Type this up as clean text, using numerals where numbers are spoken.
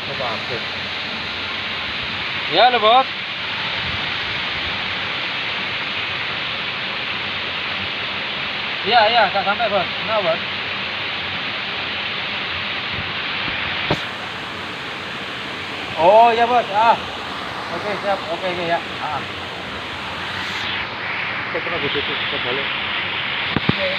Coba update. Ya, lo bos. Iya, iya, nggak sampai bos. Nah, bos. Oh ya bos. Oke siap. Oke ya. Kita kena butuh kita balik. Oke.